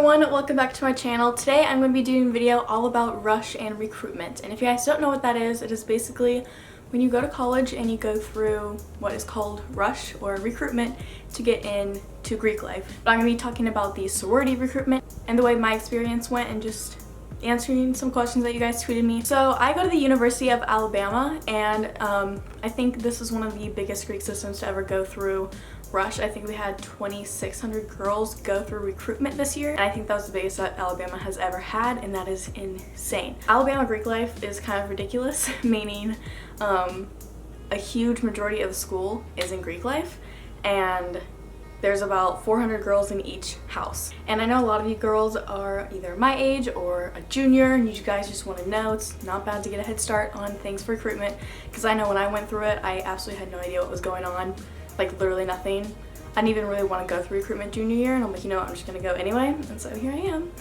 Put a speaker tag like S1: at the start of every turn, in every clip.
S1: everyone, welcome back to my channel. Today I'm going to be doing a video all about rush and recruitment. And if you guys don't know what that is, it is basically when you go to college and you go through what is called rush or recruitment to get into Greek life. But I'm going to be talking about the sorority recruitment and the way my experience went and just answering some questions that you guys tweeted me. So I go to the University of Alabama, and I think this is one of the biggest Greek systems to ever go through rush. I think we had 2,600 girls go through recruitment this year, and I think that was the biggest that Alabama has ever had, and that is insane. Alabama Greek life is kind of ridiculous, meaning a huge majority of the school is in Greek life, and there's about 400 girls in each house. And I know a lot of you girls are either my age or a junior, and you guys just want to know it's not bad to get a head start on things for recruitment, because I know when I went through it, I absolutely had no idea what was going on, like literally nothing. I didn't even really want to go through recruitment junior year, and I'm like, you know what, I'm just gonna go anyway, and so here I am.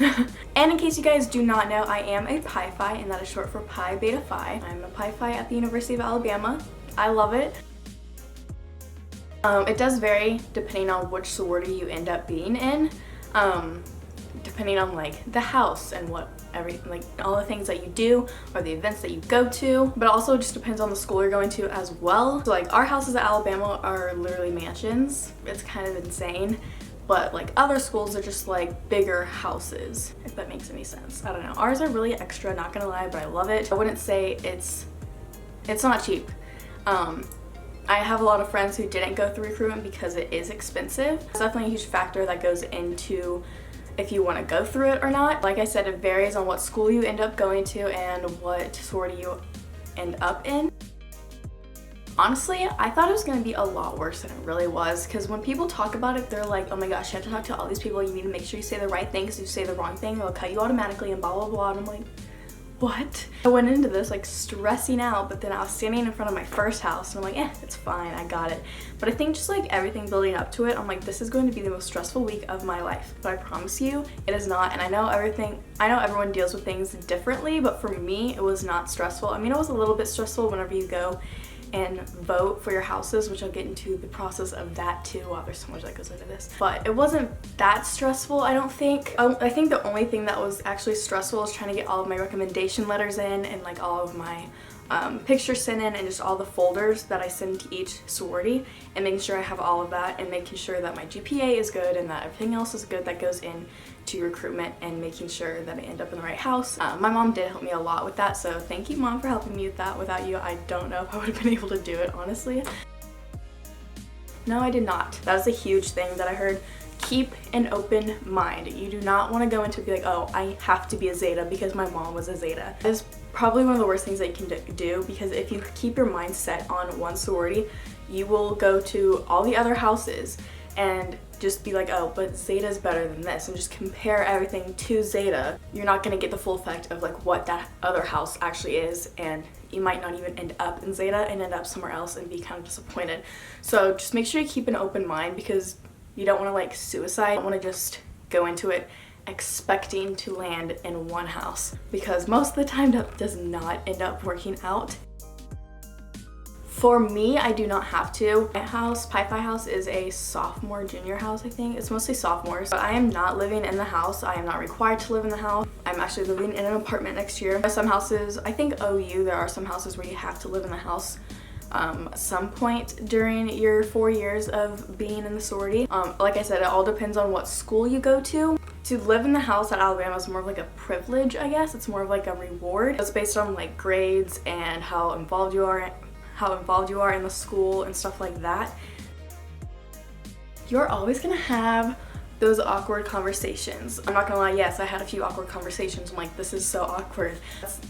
S1: And in case you guys do not know, I am a Pi Phi, and that is short for Pi Beta Phi. I'm a Pi Phi at the University of Alabama. I love it. It does vary depending on which sorority you end up being in, depending on like the house and what everything, like all the things that you do or the events that you go to, but also just depends on the school you're going to as well. So like our houses at Alabama are literally mansions. It's kind of insane, but like other schools are just like bigger houses, if that makes any sense. I don't know. Ours are really extra, not gonna lie, but I love it. I wouldn't say it's not cheap. I have a lot of friends who didn't go through recruitment because it is expensive. It's definitely a huge factor that goes into if you want to go through it or not. Like I said, it varies on what school you end up going to and what sorority you end up in. Honestly, I thought it was going to be a lot worse than it really was, because when people talk about it, they're like, oh my gosh, you have to talk to all these people, you need to make sure you say the right thing, because if you say the wrong thing, they'll cut you automatically and blah blah blah. And I'm like, what? I went into this like stressing out, but then I was standing in front of my first house and I'm like, it's fine, I got it. But I think just like everything building up to it, I'm like, this is going to be the most stressful week of my life. But I promise you, it is not. And I know everyone deals with things differently, but for me, it was not stressful. I mean, it was a little bit stressful whenever you go and vote for your houses, which I'll get into the process of that too. Wow, there's so much that goes into this. But it wasn't that stressful, I don't think. I think the only thing that was actually stressful is trying to get all of my recommendation letters in and like all of my pictures sent in and just all the folders that I send to each sorority, and making sure I have all of that, and making sure that my GPA is good and that everything else is good that goes in to recruitment, and making sure that I end up in the right house. My mom did help me a lot with that, so thank you, Mom, for helping me with that. Without you, I don't know if I would have been able to do it, honestly. No, I did not. That was a huge thing that I heard. Keep an open mind. You do not want to go into it and be like, oh, I have to be a Zeta because my mom was a Zeta. That is probably one of the worst things that you can do, because if you keep your mind set on one sorority, you will go to all the other houses and just be like, oh, but Zeta's better than this, and just compare everything to Zeta. You're not going to get the full effect of like what that other house actually is, and you might not even end up in Zeta and end up somewhere else and be kind of disappointed. So just make sure you keep an open mind, because you don't want to like suicide. You don't want to just go into it expecting to land in one house, because most of the time that does not end up working out. For me, I do not have to. My house, Pi Phi house, is a sophomore junior house, I think. It's mostly sophomores. But I am not living in the house. I am not required to live in the house. I'm actually living in an apartment next year. Some houses, I think OU, there are some houses where you have to live in the house at some point during your 4 years of being in the sorority. Like I said, it all depends on what school you go to. To live in the house at Alabama is more of like a privilege, I guess. It's more of like a reward. It's based on like grades and how involved you are in the school and stuff like that. You're always gonna have those awkward conversations. I'm not gonna lie, yes, I had a few awkward conversations. I'm like, this is so awkward.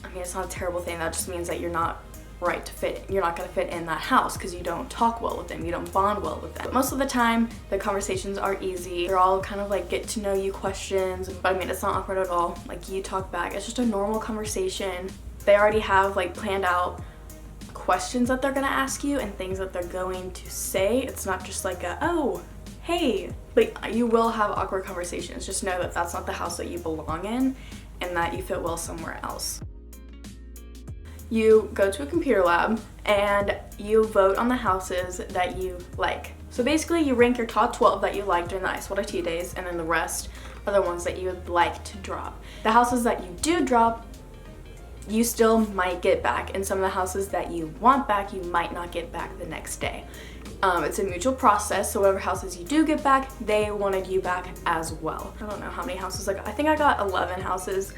S1: I mean, it's not a terrible thing. That just means that you're not right to fit. You're not gonna fit in that house because you don't talk well with them, you don't bond well with them. But most of the time, the conversations are easy. They're all kind of like get to know you questions, but I mean, it's not awkward at all. Like, you talk back. It's just a normal conversation. They already have like planned out questions that they're gonna ask you and things that they're going to say. It's not just like a, oh, hey. Like, you will have awkward conversations. Just know that that's not the house that you belong in, and that you fit well somewhere else. You go to a computer lab and you vote on the houses that you like. So basically you rank your top 12 that you like during the ISWAT days, and then the rest are the ones that you would like to drop. The houses that you do drop, you still might get back, and some of the houses that you want back, you might not get back the next day. It's a mutual process, so whatever houses you do get back, they wanted you back as well. I don't know how many houses, like I think I got 11 houses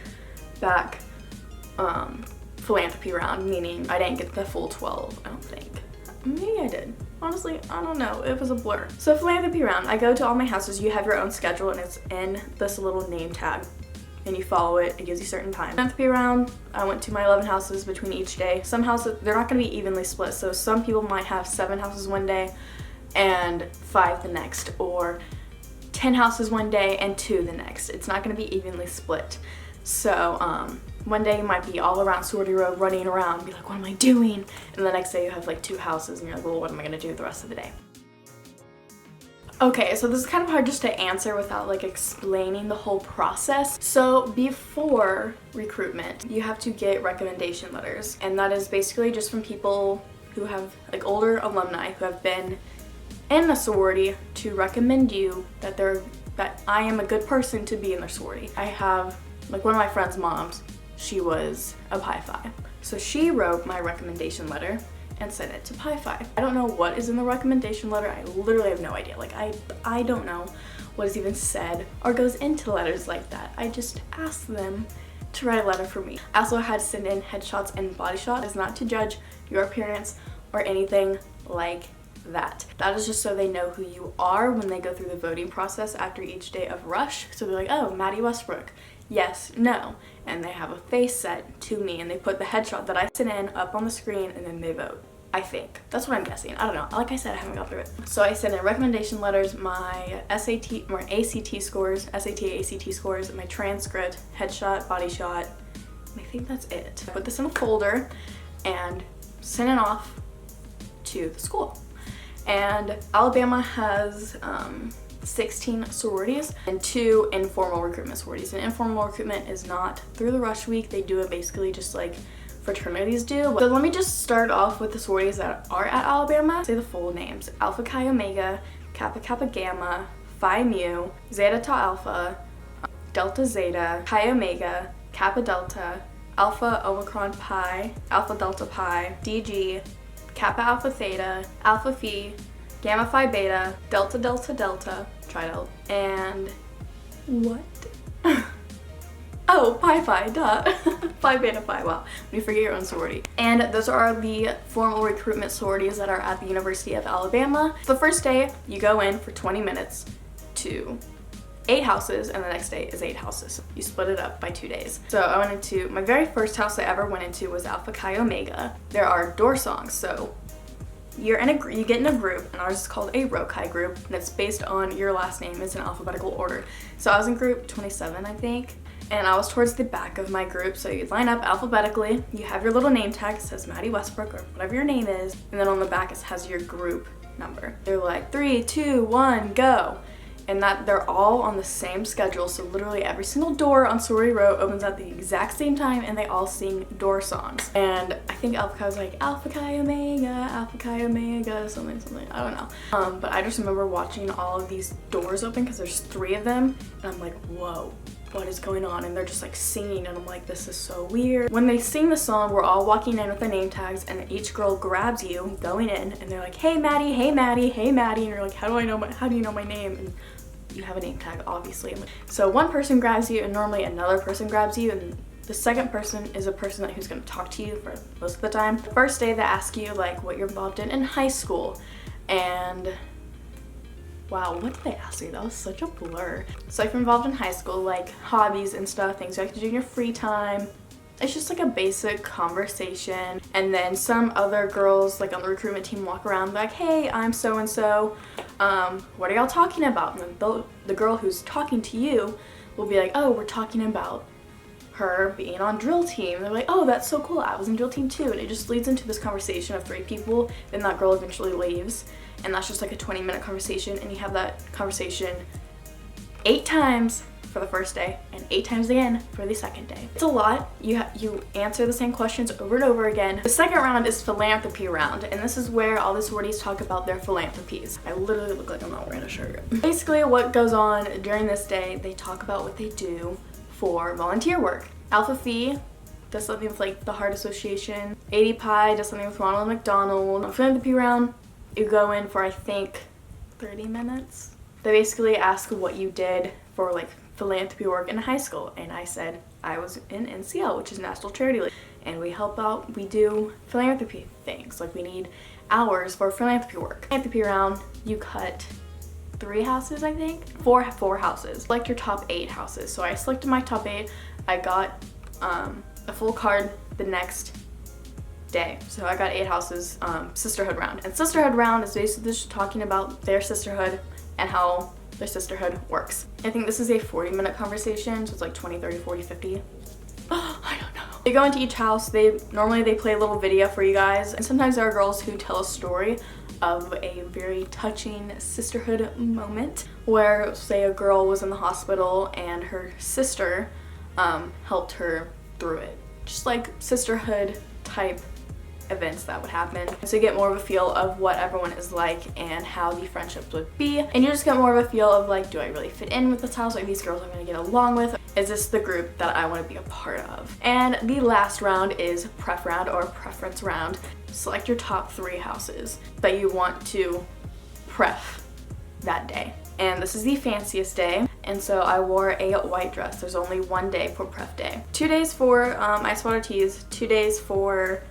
S1: back, Philanthropy Round, meaning I didn't get the full 12, I don't think. Maybe I did. Honestly, I don't know. It was a blur. So Philanthropy Round, I go to all my houses. You have your own schedule and it's in this little name tag. And you follow it. It gives you certain time. Philanthropy Round, I went to my 11 houses between each day. Some houses, they're not going to be evenly split. So some people might have 7 houses one day and 5 the next. Or 10 houses one day and 2 the next. It's not going to be evenly split. So one day you might be all around Sorority Row running around and be like, what am I doing? And the next day you have like 2 houses and you're like, well, what am I going to do the rest of the day? Okay, so this is kind of hard just to answer without like explaining the whole process. So before recruitment, you have to get recommendation letters, and that is basically just from people who have like older alumni who have been in a sorority to recommend you that I am a good person to be in their sorority. I have like one of my friend's moms, she was a Pi Phi. So she wrote my recommendation letter and sent it to Pi Phi. I don't know what is in the recommendation letter. I literally have no idea. Like I don't know what is even said or goes into letters like that. I just asked them to write a letter for me. I also had to send in headshots and body shots. It's not to judge your appearance or anything like that. That is just so they know who you are when they go through the voting process after each day of rush. So they're like, oh, Madi Westbrooke. Yes, no. And they have a face set to me and they put the headshot that I sent in up on the screen and then they vote. I think. That's what I'm guessing. I don't know. Like I said, I haven't got through it. So I sent in recommendation letters, my SAT, my ACT scores, SAT, ACT scores, my transcript, headshot, body shot. I think that's it. I put this in a folder and sent it off to the school. And Alabama has 16 sororities and 2 informal recruitment sororities. And informal recruitment is not through the rush week. They do it basically just like fraternities do. So let me just start off with the sororities that are at Alabama. Say the full names: Alpha Chi Omega, Kappa Kappa Gamma, Phi Mu, Zeta Tau Alpha, Delta Zeta, Chi Omega, Kappa Delta, Alpha Omicron Pi, Alpha Delta Pi, DG, Kappa Alpha Theta, Alpha Phi, Gamma Phi Beta, Delta Delta Delta, Tridel, and what? Oh, Pi Phi, duh. Phi Beta Phi, wow. When you forget your own sorority. And those are the formal recruitment sororities that are at the University of Alabama. The first day, you go in for 20 minutes to 8 houses, and the next day is 8 houses. You split it up by 2 days. So I went into, my very first house I ever went into was Alpha Chi Omega. There are door songs, so you get in a group, and ours is called a RECRUITMENT group, and it's based on your last name. It's in alphabetical order. So I was in group 27, I think. And I was towards the back of my group, so you line up alphabetically, you have your little name tag, it says Madi Westbrooke or whatever your name is, and then on the back it has your group number. They're like 3, 2, 1, go. And that they're all on the same schedule, so literally every single door on Sorority Row opens at the exact same time and they all sing door songs. And I think Alpha Chi was like Alpha Chi Omega, something, I don't know. But I just remember watching all of these doors open because there's 3 of them, and I'm like, whoa. What is going on? And they're just like singing, and I'm like, this is so weird. When they sing the song, we're all walking in with the name tags, and each girl grabs you going in, and they're like, hey Maddie, hey Maddie, hey Maddie, and you're like, how do you know my name? And you have a name tag, obviously. So one person grabs you, and normally another person grabs you, and the second person is a person who's going to talk to you for most of the time. The first day they ask you like what you're involved in high school, and wow, what did they ask me? That was such a blur. So if you're involved in high school, like hobbies and stuff, things you like to do in your free time. It's just like a basic conversation. And then some other girls like on the recruitment team walk around like, hey, I'm so-and-so. What are y'all talking about? And then the girl who's talking to you will be like, oh, we're talking about her being on drill team. They're like, oh, that's so cool. I was in drill team too. And it just leads into this conversation of 3 people. Then that girl eventually leaves. And that's just like a 20-minute conversation, and you have that conversation 8 times for the first day and 8 times again for the second day. It's a lot. You answer the same questions over and over again. The second round is Philanthropy Round, and this is where all the sororities talk about their philanthropies. I literally look like I'm not wearing a shirt. Basically what goes on during this day, they talk about what they do for volunteer work. Alpha Phi does something with like the Heart Association. 80 Pi does something with Ronald McDonald. On Philanthropy Round, you go in for I think 30 minutes. They basically ask what you did for like philanthropy work in high school, and I said I was in NCL, which is National Charity League, and we help out, we do philanthropy things, like we need hours for philanthropy work. Philanthropy Round, you cut 3 houses, I think? 4 houses. Select your top 8 houses. So I selected my top 8. I got a full card the next day. So I got 8 houses, Sisterhood Round. And Sisterhood Round is basically just talking about their sisterhood and how their sisterhood works. I think this is a 40-minute conversation, so it's like 20, 30, 40, 50. I don't know. They go into each house, normally they play a little video for you guys, and sometimes there are girls who tell a story of a very touching sisterhood moment where, say, a girl was in the hospital and her sister helped her through it. Just like sisterhood type events that would happen. So you get more of a feel of what everyone is like and how the friendships would be, and you just get more of a feel of like, do I really fit in with this house? Like, these girls I'm gonna get along with? Is this the group that I want to be a part of? And the last round is Pref Round or Preference Round. Select your top 3 houses that you want to pref that day. And this is the fanciest day, and so I wore a white dress. There's only 1 day for pref day. 2 days for ice water teas, 2 days for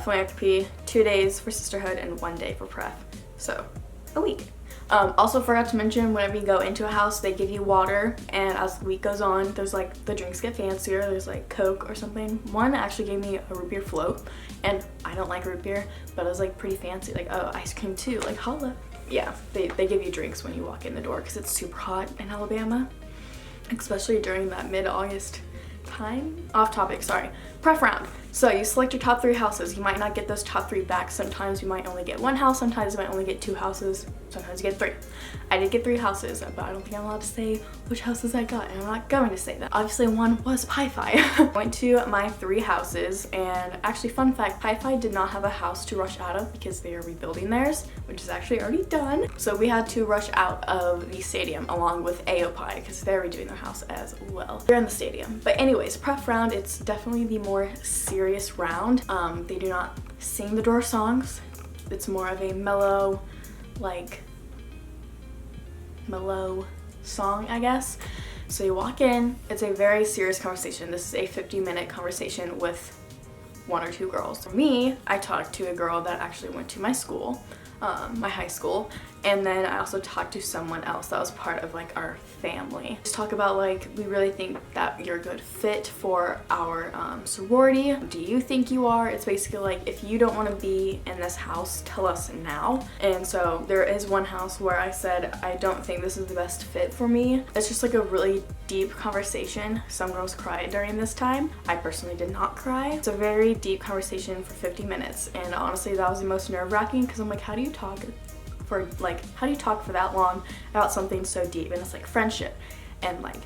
S1: philanthropy, 2 days for sisterhood, and 1 day for pref. So a week. Also forgot to mention, whenever you go into a house, they give you water, and as the week goes on, there's like, the drinks get fancier. There's like Coke or something. One actually gave me a root beer float, and I don't like root beer, but it was like pretty fancy. Like, oh, ice cream too, like holla. Yeah, they give you drinks when you walk in the door because it's super hot in Alabama, especially during that mid-August time. Off topic, sorry. Pref Round. So you select your top 3 houses. You might not get those top 3 back. Sometimes you might only get 1 house, sometimes you might only get 2 houses, sometimes you get 3. I did get 3 houses, but I don't think I'm allowed to say which houses I got, and I'm not going to say that. Obviously one was Pi Phi. Went to my 3 houses, and actually fun fact, Pi Phi did not have a house to rush out of because they are rebuilding theirs, which is actually already done. So we had to rush out of the stadium along with AOPI because they're redoing their house as well. They're in the stadium. But anyways, Pref Round, it's definitely the more serious round. They do not sing the door songs. It's more of a mellow song, I guess. So you walk in, it's a very serious conversation. This is a 50-minute conversation with 1 or 2 girls. For me, I talked to a girl that actually went to my school, my high school, and then I also talked to someone else that was part of like our family. Just talk about like, we really think that you're a good fit for our sorority. Do you think you are? It's basically like, if you don't want to be in this house, tell us now. And so there is one house where I said, I don't think this is the best fit for me. It's just like a really deep conversation. Some girls cried during this time. I personally did not cry. It's a very deep conversation for 50 minutes, and honestly that was the most nerve-wracking because I'm like, how do you talk for that long about something so deep? And it's like friendship and like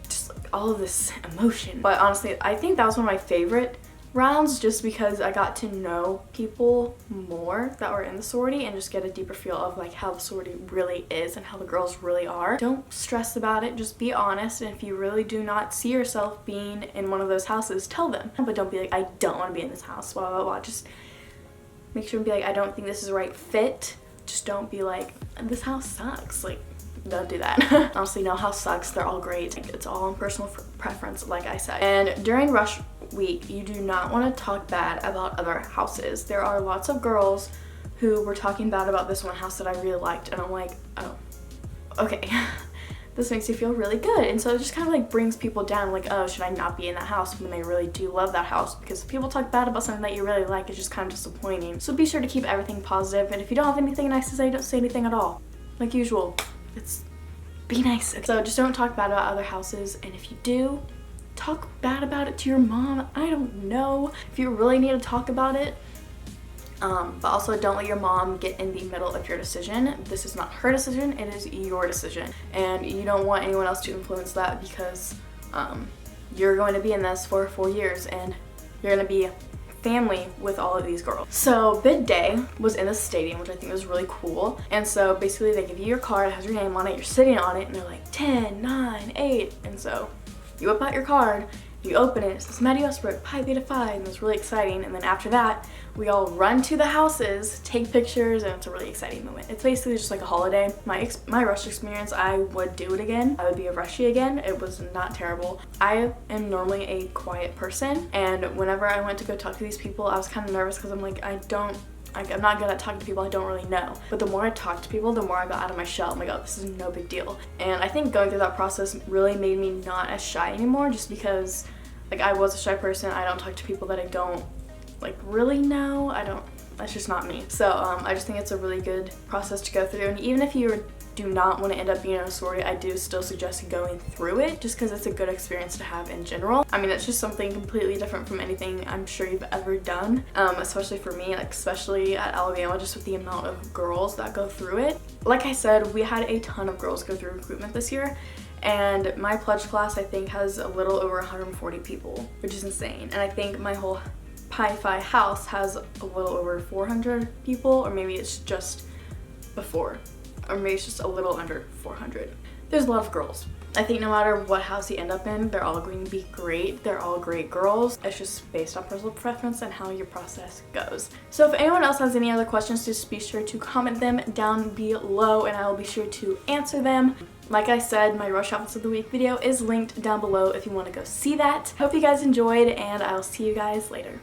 S1: just like all of this emotion. But honestly, I think that was one of my favorite rounds just because I got to know people more that were in the sorority and just get a deeper feel of like how the sorority really is and how the girls really are. Don't stress about it, just be honest, and if you really do not see yourself being in one of those houses, tell them. But don't be like, I don't want to be in this house, blah blah blah. Just make sure and be like, I don't think this is the right fit. Just don't be like, this house sucks. Like, don't do that. Honestly, no house sucks. They're all great. It's all on personal preference, like I said. And during rush week, you do not want to talk bad about other houses. There are lots of girls who were talking bad about this one house that I really liked, and I'm like, oh, okay. This makes you feel really good. And so it just kind of like brings people down, like, oh, should I not be in that house when they really do love that house? Because if people talk bad about something that you really like, it's just kind of disappointing. So be sure to keep everything positive, and if you don't have anything nice to say, don't say anything at all. Like usual, be nice. So just don't talk bad about other houses, and if you do, talk bad about it to your mom. I don't know. If you really need to talk about it, But also don't let your mom get in the middle of your decision. This is not her decision, it is your decision. And you don't want anyone else to influence that because you're going to be in this for 4 years and you're going to be family with all of these girls. So bid day was in the stadium, which I think was really cool. And so basically they give you your card, it has your name on it, you're sitting on it, and they're like 10, 9, 8. And so you whip out your card, you open it, it says Madi Westbrooke, Pi Beta Phi, and it's really exciting. And then after that, we all run to the houses, take pictures, and it's a really exciting moment. It's basically just like a holiday. My rush experience, I would do it again. I would be a rushie again. It was not terrible. I am normally a quiet person, and whenever I went to go talk to these people, I was kind of nervous because I'm like, I'm not good at talking to people I don't really know. But the more I talked to people, the more I got out of my shell. I'm like, oh, this is no big deal. And I think going through that process really made me not as shy anymore, just because like I was a shy person. I don't talk to people that I don't like really know. That's just not me. So I just think it's a really good process to go through. And even if you do not want to end up being in a sorority, I do still suggest going through it just because it's a good experience to have in general. I mean, it's just something completely different from anything I'm sure you've ever done, especially for me, like especially at Alabama, just with the amount of girls that go through it. Like I said, we had a ton of girls go through recruitment this year, and my pledge class I think has a little over 140 people, which is insane. And I think my whole Pi Phi house has a little over 400 people, or maybe it's just before, or maybe it's just a little under 400. There's a lot of girls. I think no matter what house you end up in, they're all going to be great. They're all great girls. It's just based on personal preference and how your process goes. So if anyone else has any other questions, just be sure to comment them down below and I will be sure to answer them. Like I said, my Rush Outfits of the Week video is linked down below if you want to go see that. Hope you guys enjoyed, and I'll see you guys later.